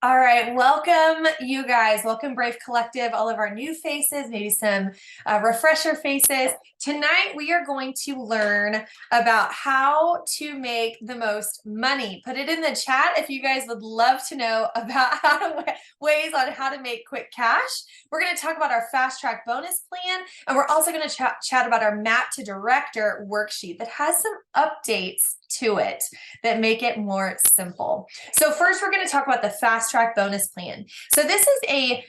All right, welcome you guys. Welcome Brave Collective, all of our new faces, maybe some refresher faces. Tonight we are going to learn about how to make the most money. Put it in the chat if you guys would love to know about ways on how to make quick cash. We're going to talk about our fast track bonus plan, and we're also going to chat about our map to director worksheet that has some updates to it that make it more simple. So first, we're going to talk about the fast track bonus plan. So this is a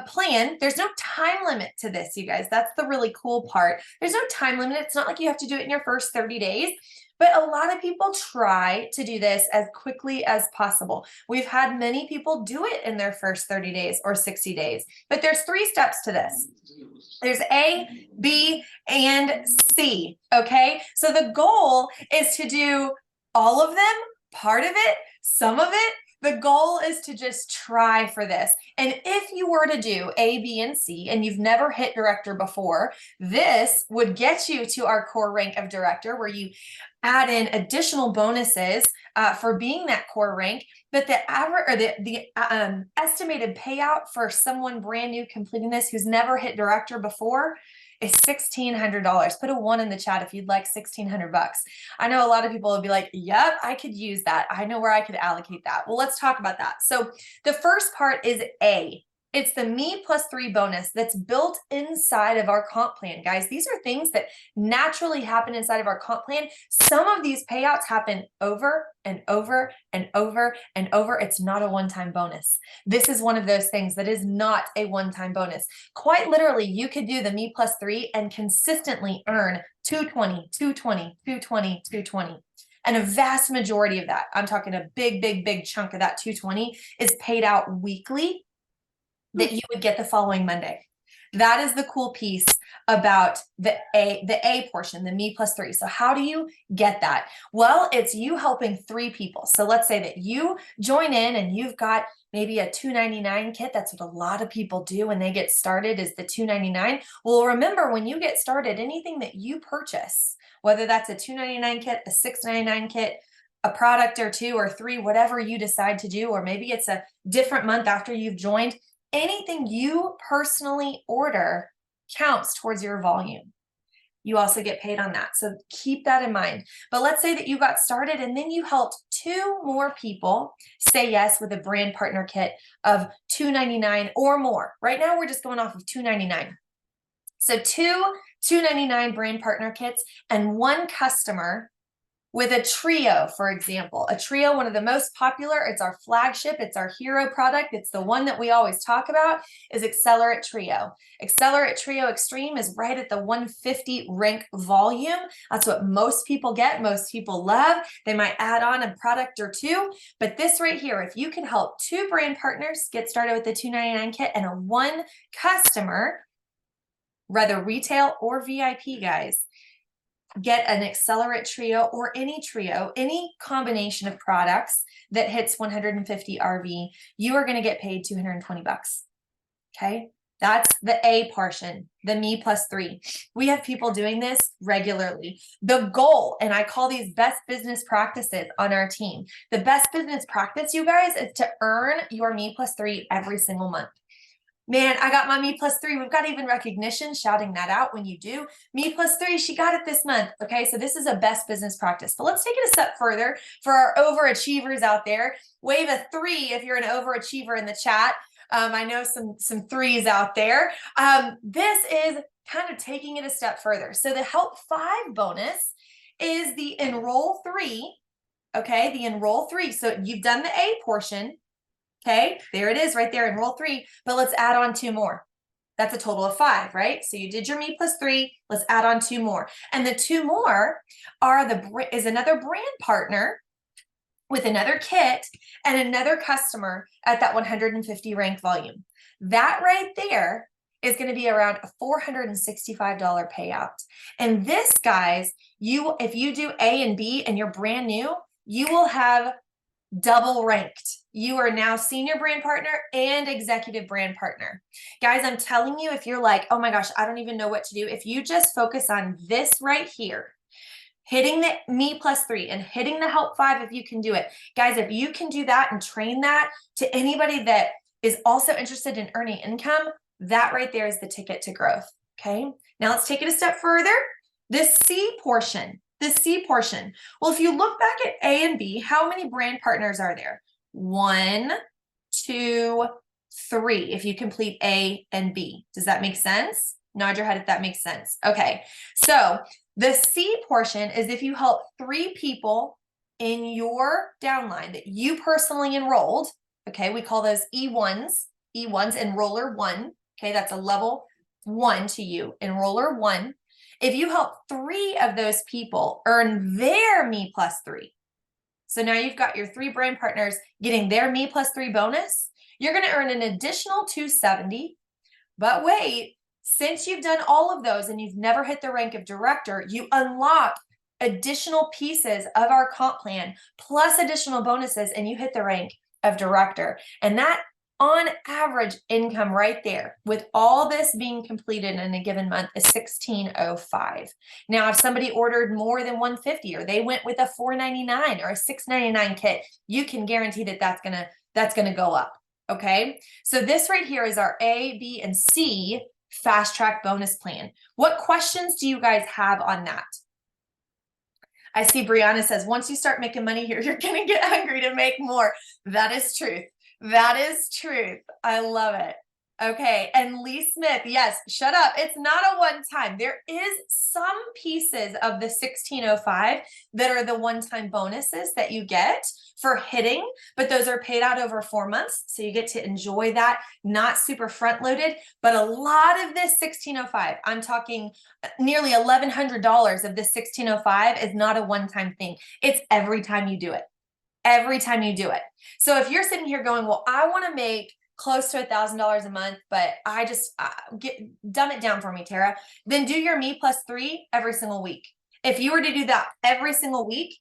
plan. There's no time limit to this, you guys. That's the really cool part. There's no time limit. It's not like you have to do it in your first 30 days. But a lot of people try to do this as quickly as possible. We've had many people do it in their first 30 days or 60 days. But there's 3 steps to this. There's A, B, and C, okay? So the goal is to do all of them, part of it, some of it. The goal is to just try for this. And if you were to do A, B, and C, and you've never hit director before, this would get you to our core rank of director, where you add in additional bonuses for being that core rank. But the average or the estimated payout for someone brand new completing this who's never hit director before is $1,600. Put a 1 in the chat if you'd like $1,600. I know a lot of people will be like, yep, I could use that. I know where I could allocate that. Well, let's talk about that. So the first part is A. It's the Me Plus 3 bonus that's built inside of our comp plan, guys. These are things that naturally happen inside of our comp plan. Some of these payouts happen over and over and over and over. It's not a one-time bonus. This is one of those things that is not a one-time bonus. Quite literally, you could do the Me Plus 3 and consistently earn 220, 220, 220, 220. And a vast majority of that, I'm talking a big chunk of that 220 is paid out weekly, that you would get the following Monday. That is the cool piece about the A portion, the Me Plus 3. So how do you get that? Well, it's you helping 3 people. So let's say that you join in and you've got maybe a $2.99 kit. That's what a lot of people do when they get started, is the $2.99. Well, remember, when you get started, anything that you purchase, whether that's a $2.99 kit, a $6.99 kit, a product or 2 or 3, whatever you decide to do, or maybe it's a different month after you've joined, anything you personally order counts towards your volume. You also get paid on that. So keep that in mind. But let's say that you got started and then you helped 2 more people say yes with a brand partner kit of $2.99 or more. Right now, we're just going off of $2.99. So 2 $2.99 brand partner kits and 1 customer with a Trio, for example. A Trio, one of the most popular, it's our flagship, it's our hero product, it's the one that we always talk about, is Accelerate Trio. Accelerate Trio Extreme is right at the 150 rank volume. That's what most people get, most people love. They might add on a product or 2, but this right here, if you can help 2 brand partners get started with the $2.99 kit and a 1 customer, whether retail or VIP, guys, get an Accelerate Trio or any trio, any combination of products that hits 150 RV, you are going to get paid $220. Okay. That's the A portion, the Me Plus 3. We have people doing this regularly. The goal, and I call these best business practices on our team. The best business practice, you guys, is to earn your Me Plus 3 every single month. Man, I got my Me Plus 3. We've got even recognition shouting that out when you do. Me Plus 3, she got it this month. Okay, so this is a best business practice. But let's take it a step further for our overachievers out there. Wave a 3 if you're an overachiever in the chat. I know some 3s out there. This is kind of taking it a step further. So the Help 5 bonus is the Enroll 3. Okay, the Enroll 3. So you've done the A portion. Okay, there it is right there, Enroll 3, but let's add on 2 more. That's a total of 5, right? So you did your Me Plus 3, let's add on 2 more. And the 2 more is another brand partner with another kit and another customer at that 150 rank volume. That right there is going to be around a $465 payout. And this, guys, if you do A and B and you're brand new, you will have double ranked. You are now senior brand partner and executive brand partner. Guys, I'm telling you, if you're like, oh my gosh, I don't even know what to do. If you just focus on this right here, hitting the Me Plus 3 and hitting the Help 5 if you can do it. Guys, if you can do that and train that to anybody that is also interested in earning income, that right there is the ticket to growth, okay? Now let's take it a step further. The C portion. Well, if you look back at A and B, how many brand partners are there? 1, 2, 3, if you complete A and B. Does that make sense? Nod your head if that makes sense. Okay, so the C portion is if you help 3 people in your downline that you personally enrolled, okay, we call those E1s, enroller 1, okay, that's a level 1 to you, enroller 1. If you help 3 of those people earn their Me Plus 3, so now you've got your 3 brand partners getting their Me Plus 3 bonus, you're going to earn an additional $270. But wait, since you've done all of those and you've never hit the rank of director, you unlock additional pieces of our comp plan plus additional bonuses, and you hit the rank of director. And that on average income right there with all this being completed in a given month is $1,605. Now, if somebody ordered more than $150 or they went with a $499 or a $699 kit, you can guarantee that that's gonna go up. Okay, so this right here is our A, B, and C fast track bonus plan. What questions do you guys have on that? I see Brianna says, once you start making money here, you're going to get hungry to make more. That is truth. That is truth. I love it. Okay, and Lee Smith, yes, shut up. It's not a one-time. There is some pieces of the 1605 that are the one-time bonuses that you get for hitting, but those are paid out over 4 months, so you get to enjoy that, not super front-loaded, but a lot of this 1605, I'm talking nearly $1,100 of this 1605 is not a one-time thing. It's every time you do it. Every time you do it. So if you're sitting here going, well, I want to make close to $1,000 a month, but I just dumb it down for me, Tara, then do your Me Plus 3 every single week. If you were to do that every single week,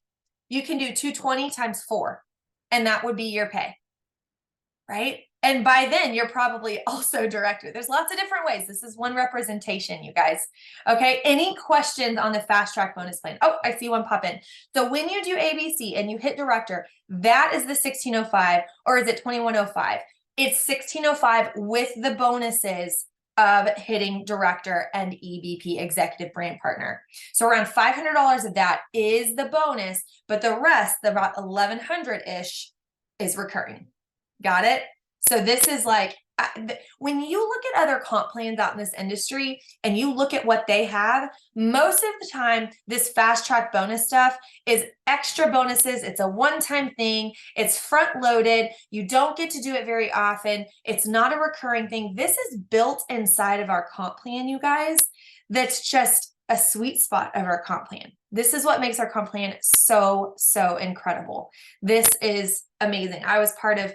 you can do 220 times 4, and that would be your pay, right? And by then you're probably also director. There's lots of different ways. This is one representation, you guys. Okay, any questions on the fast track bonus plan? Oh, I see one pop in. So when you do ABC and you hit director, that is the 1605, or is it 2105? It's 1605 with the bonuses of hitting director and EBP, executive brand partner. So around $500 of that is the bonus, but the rest, about 1,100-ish, is recurring. Got it? So this is like, when you look at other comp plans out in this industry and you look at what they have, most of the time, this fast track bonus stuff is extra bonuses. It's a one-time thing. It's front loaded. You don't get to do it very often. It's not a recurring thing. This is built inside of our comp plan, you guys. That's just a sweet spot of our comp plan. This is what makes our comp plan so, so incredible. This is amazing. I was part of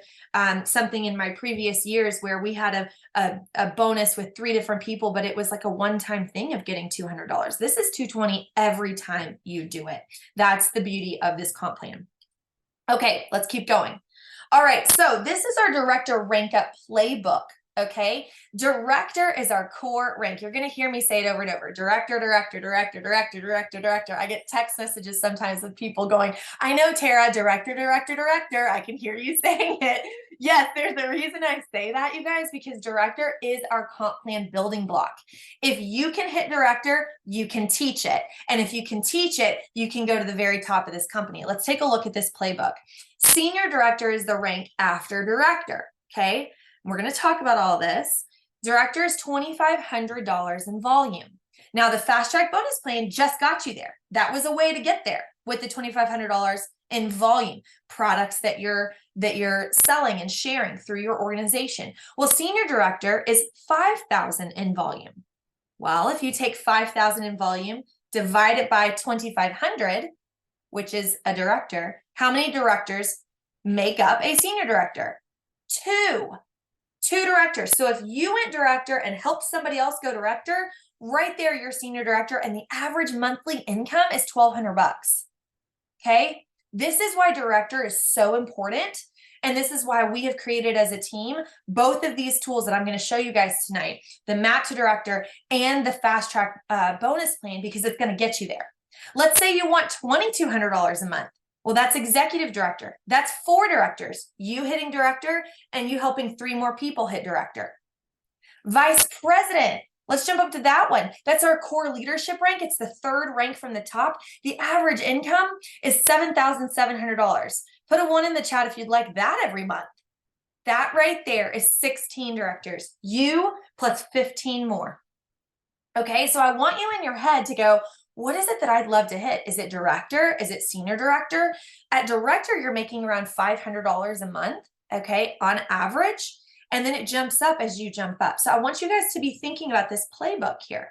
something in my previous years where we had a bonus with 3 different people, but it was like a one-time thing of getting $200. This is $220 every time you do it. That's the beauty of this comp plan. Okay, let's keep going. All right, so this is our director rank up playbook. Okay, director is our core rank. You're going to hear me say it over and over. Director, director, director, director, director, director. I get text messages sometimes with people going, I know, Tara, director, director, director. I can hear you saying it. Yes, there's a reason I say that, you guys, because director is our comp plan building block. If you can hit director, you can teach it. And if you can teach it, you can go to the very top of this company. Let's take a look at this playbook. Senior director is the rank after director. Okay. We're going to talk about all this. Director is $2,500 in volume. Now, the fast track bonus plan just got you there. That was a way to get there with the $2,500 in volume, products that you're selling and sharing through your organization. Well, senior director is $5,000 in volume. Well, if you take $5,000 in volume, divide it by 2,500, which is a director, how many directors make up a senior director? 2 directors. So if you went director and helped somebody else go director, right there, you're senior director, and the average monthly income is $1,200. Okay. This is why director is so important. And this is why we have created as a team, both of these tools that I'm going to show you guys tonight, the map to director and the fast track bonus plan, because it's going to get you there. Let's say you want $2,200 a month. Well, that's executive director. That's 4 directors, you hitting director and you helping 3 more people hit director. Vice president. Let's jump up to that one. That's our core leadership rank. It's the 3rd rank from the top. The average income is $7,700. Put a 1 in the chat if you'd like that every month. That right there is 16 directors, you plus 15 more. Okay, so I want you in your head to go, what is it that I'd love to hit? Is it director? Is it senior director? At director, you're making around $500 a month, okay, on average. And then it jumps up as you jump up. So I want you guys to be thinking about this playbook here.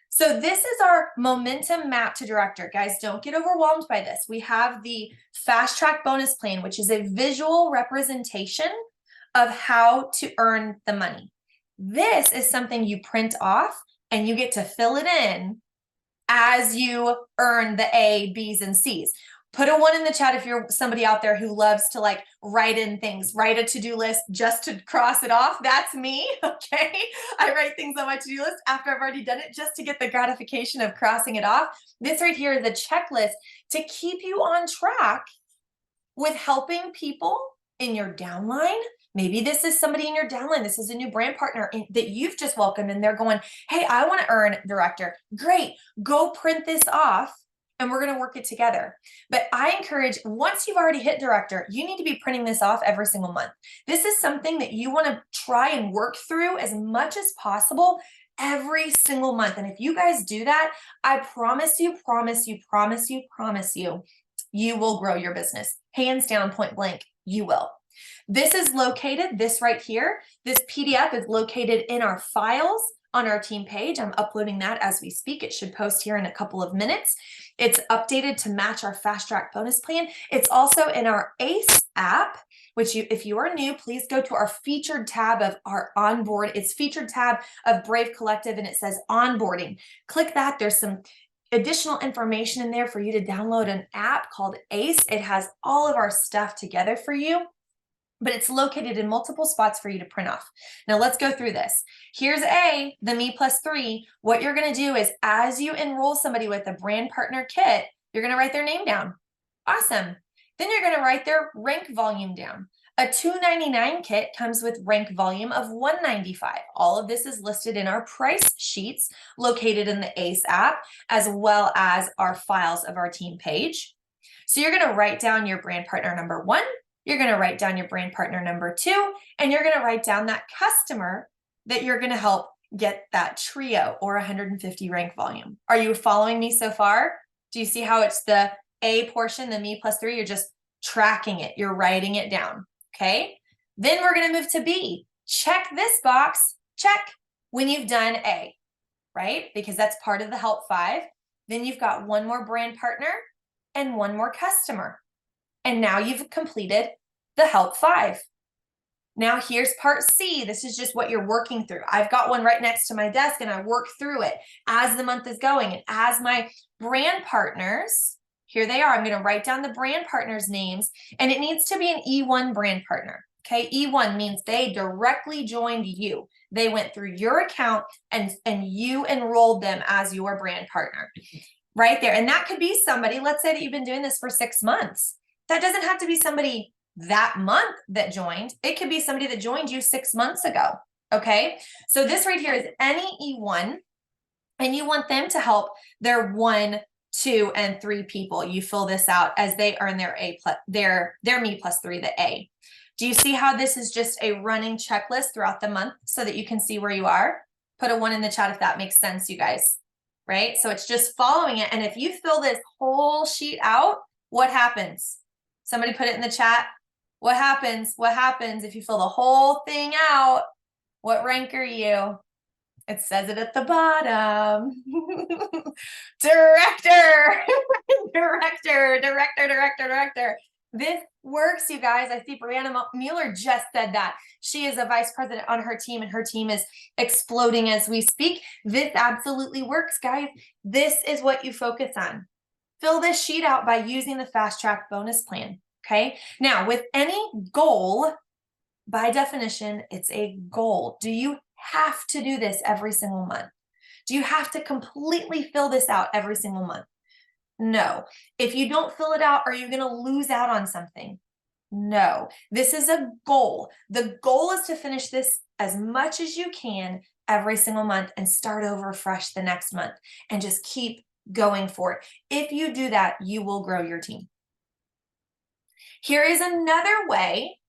So this is our momentum map to director. Guys, don't get overwhelmed by this. We have the fast track bonus plan, which is a visual representation of how to earn the money. This is something you print off and you get to fill it in as you earn the A, B's, and C's. Put a 1 in the chat if you're somebody out there who loves to like write in things, write a to-do list just to cross it off. That's me, okay? I write things on my to-do list after I've already done it just to get the gratification of crossing it off. This right here is the checklist to keep you on track with helping people in your downline. Maybe this is somebody in your downline. This is a new brand partner that you've just welcomed and they're going, hey, I want to earn director. Great, go print this off and we're going to work it together. But I encourage, once you've already hit director, you need to be printing this off every single month. This is something that you want to try and work through as much as possible every single month. And if you guys do that, I promise you, you will grow your business. Hands down, point blank, you will. This is located, this right here, this PDF is located in our files on our team page. I'm uploading that as we speak. It should post here in a couple of minutes. It's updated to match our fast track bonus plan. It's also in our ACE app, which if you are new, please go to our featured tab of our onboard. It's featured tab of Brave Collective and it says onboarding. Click that. There's some additional information in there for you to download an app called ACE. It has all of our stuff together for you, but it's located in multiple spots for you to print off. Now let's go through this. Here's A, the Me Plus 3. What you're gonna do is as you enroll somebody with a brand partner kit, you're gonna write their name down. Awesome. Then you're gonna write their rank volume down. A $299 kit comes with rank volume of $195. All of this is listed in our price sheets located in the ACE app, as well as our files of our team page. So you're gonna write down your brand partner number 1, you're gonna write down your brand partner number 2, and you're gonna write down that customer that you're gonna help get that trio or 150 rank volume. Are you following me so far? Do you see how it's the A portion, the Me Plus 3, you're just tracking it, you're writing it down, okay? Then we're gonna move to B. Check this box, check, when you've done A, right? Because that's part of the Help 5. Then you've got 1 more brand partner and 1 more customer. And now you've completed the Help 5. Now here's part C. This is just what you're working through. I've got one right next to my desk and I work through it as the month is going. And as my brand partners, here they are. I'm going to write down the brand partners' names, and it needs to be an E1 brand partner. Okay, E1 means they directly joined you. They went through your account and you enrolled them as your brand partner. Right there. And that could be somebody, let's say that you've been doing this for 6 months. That doesn't have to be somebody that month that joined. It could be somebody that joined you 6 months ago. Okay. So this right here is any E1, and you want them to help their 1, 2, and 3 people. You fill this out as they earn their A plus their Me Plus 3, the A. Do you see how this is just a running checklist throughout the month so that you can see where you are? Put a 1 in the chat if that makes sense, you guys. Right? So it's just following it. And if you fill this whole sheet out, what happens? Somebody put it in the chat. What happens? What happens if you fill the whole thing out? What rank are you? It says it at the bottom. Director. Director. This works, you guys. I see Brianna Mueller just said that. She is a vice president on her team, and her team is exploding as we speak. This absolutely works, guys. This is what you focus on. Fill this sheet out by using the fast track bonus plan. Okay. Now, with any goal, by definition, it's a goal. Do you have to do this every single month? Do you have to completely fill this out every single month? No. If you don't fill it out, are you going to lose out on something? No. This is a goal. The goal is to finish this as much as you can every single month and start over fresh the next month and just keep going for it. If you do that, you will grow your team. Here is another way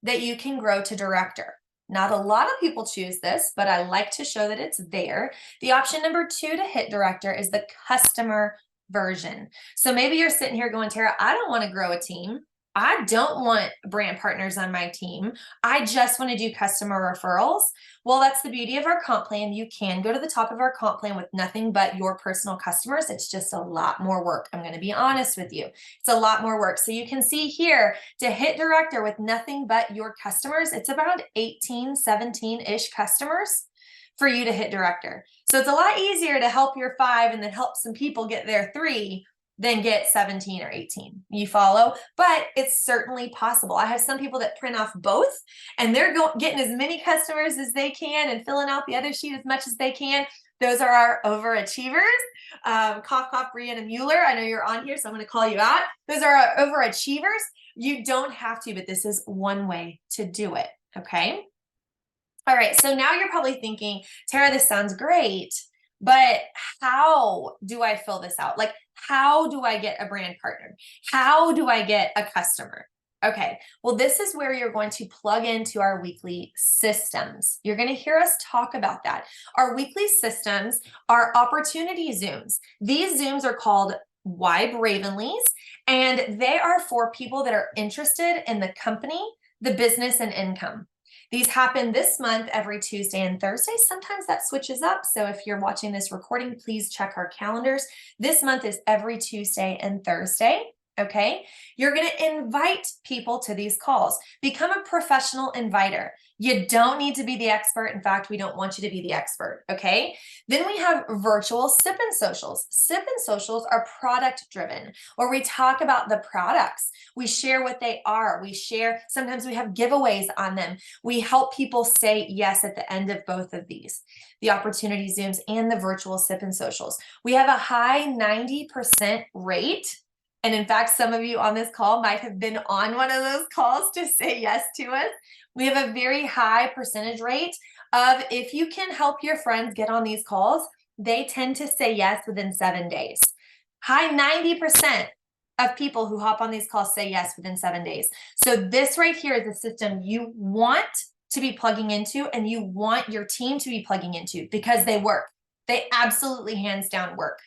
that you can grow to director. Not a lot of people choose this, but I like to show that it's there. The option number 2 to hit director is the customer version. So maybe you're sitting here going, Tara, I don't want to grow a team. I don't want brand partners on my team. I just want to do customer referrals. Well, that's the beauty of our comp plan. You can go to the top of our comp plan with nothing but your personal customers. It's just a lot more work. I'm going to be honest with you. It's a lot more work. So you can see here to hit director with nothing but your customers, it's about 18, 17-ish customers for you to hit director. So it's a lot easier to help your 5 and then help some people get their 3 than get 17 or 18. You follow? But it's certainly possible. I have some people that print off both and they're getting as many customers as they can and filling out the other sheet as much as they can. Those are our overachievers. Cough, cough, Brianna Mueller. I know you're on here, so I'm going to call you out. Those are our overachievers. You don't have to, but this is one way to do it. Okay. All right. So now you're probably thinking, Tara, this sounds great, but how do I fill this out? Like, how do I get a brand partner? How do I get a customer? Okay, well, this is where you're going to plug into our weekly systems. You're going to hear us talk about that. Our weekly systems are opportunity Zooms. These Zooms are called Why Bravenlies, and they are for people that are interested in the company, the business, and income. These happen this month every Tuesday and Thursday. Sometimes that switches up. So if you're watching this recording, please check our calendars. This month is every Tuesday and Thursday. Okay. You're going to invite people to these calls. Become a professional inviter. You don't need to be the expert. In fact, we don't want you to be the expert. Okay. Then we have virtual sip and socials. Sip and socials are product driven, where we talk about the products. We share what they are. We share, sometimes we have giveaways on them. We help people say yes at the end of both of these, the opportunity Zooms and the virtual sip and socials. We have a high 90% rate. And in fact, some of you on this call might have been on one of those calls to say yes to us. We have a very high percentage rate of, if you can help your friends get on these calls, they tend to say yes within 7 days. High 90% of people who hop on these calls say yes within 7 days. So this right here is a system you want to be plugging into and you want your team to be plugging into because they work. They absolutely hands down work.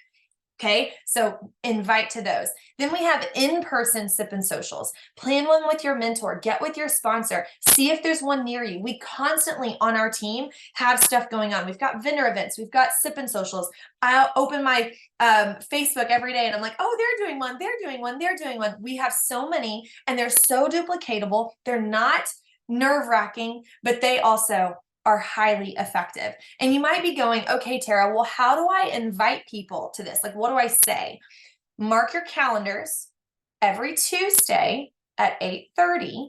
Okay, so invite to those. Then we have in-person sip and socials. Plan one with your mentor, get with your sponsor, see if there's one near you. We constantly on our team have stuff going on. We've got vendor events, we've got sip and socials. I open my Facebook every day and I'm like, oh, they're doing one, they're doing one, they're doing one. We have so many and they're so duplicatable. They're not nerve-wracking, but they also are highly effective. And you might be going, okay, Tara, well, how do I invite people to this? Like, what do I say? Mark your calendars every Tuesday at 8:30.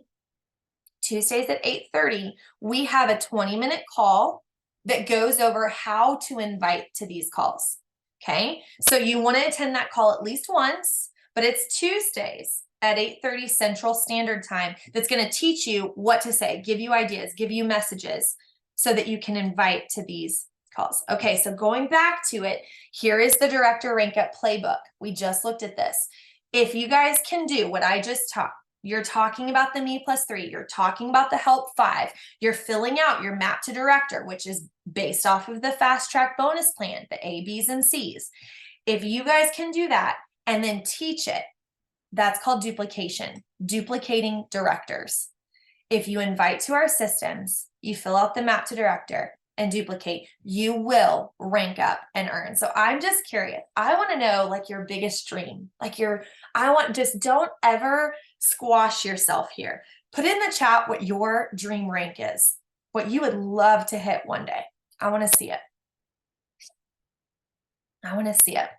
Tuesdays at 8:30, we have a 20-minute call that goes over how to invite to these calls. Okay, so you want to attend that call at least once, but it's Tuesdays at 8:30 Central Standard Time that's going to teach you what to say, give you ideas, give you messages, so that you can invite to these calls. Okay, so going back to it, here is the Director Rank Up Playbook. We just looked at this. If you guys can do what I just taught, you're talking about the Me+3, you're talking about the Help 5, you're filling out your Map to Director, which is based off of the Fast Track bonus plan, the A, Bs, and Cs. If you guys can do that and then teach it, that's called duplication, duplicating directors. If you invite to our systems, you fill out the Map to Director and duplicate, you will rank up and earn. So I'm just curious. I want to know like your biggest dream, just don't ever squash yourself here. Put in the chat what your dream rank is, what you would love to hit one day. I want to see it. I want to see it.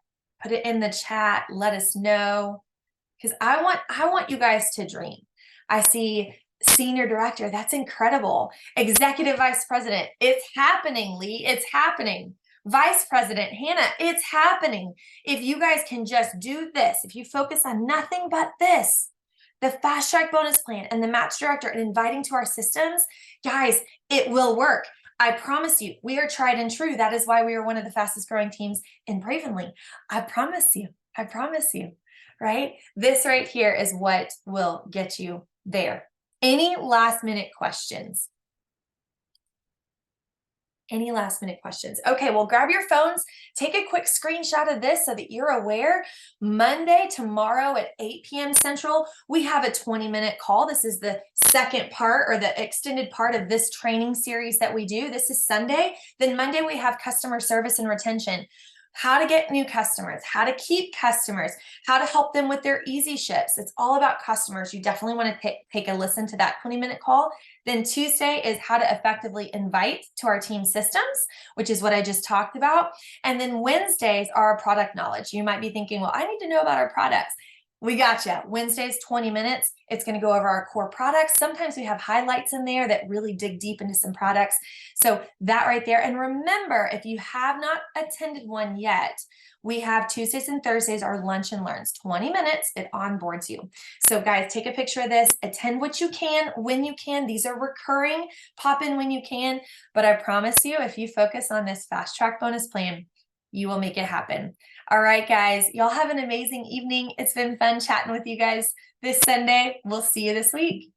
Put it in the chat. Let us know. Because I want you guys to dream. I see Senior Director. That's incredible. Executive Vice President. It's happening, Lee. It's happening. Vice President Hannah, it's happening. If you guys can just do this, if you focus on nothing but this, the fast track bonus plan and the match director and inviting to our systems, guys, it will work. I promise you, we are tried and true. That is why we are one of the fastest growing teams in Bravenly. I promise you, right? This right here is what will get you there. Any last minute questions? Any last minute questions? Okay, well, grab your phones, take a quick screenshot of this so that you're aware. Monday, tomorrow at 8 p.m. Central, we have a 20-minute call. This is the second part or the extended part of this training series that we do. This is Sunday. Then Monday, we have customer service and retention. How to get new customers, how to keep customers, how to help them with their easy ships. It's all about customers. You definitely want to take a listen to that 20-minute call. Then Tuesday is how to effectively invite to our team systems, which is what I just talked about. And then Wednesdays are product knowledge. You might be thinking, well, I need to know about our products. We got you. Wednesdays, 20 minutes. It's going to go over our core products. Sometimes we have highlights in there that really dig deep into some products. So that right there. And remember, if you have not attended one yet, we have Tuesdays and Thursdays, our lunch and learns, 20 minutes. It onboards you. So guys, take a picture of this, attend what you can, when you can. These are recurring, pop in when you can. But I promise you, if you focus on this fast track bonus plan, you will make it happen. All right, guys, y'all have an amazing evening. It's been fun chatting with you guys this Sunday. We'll see you this week.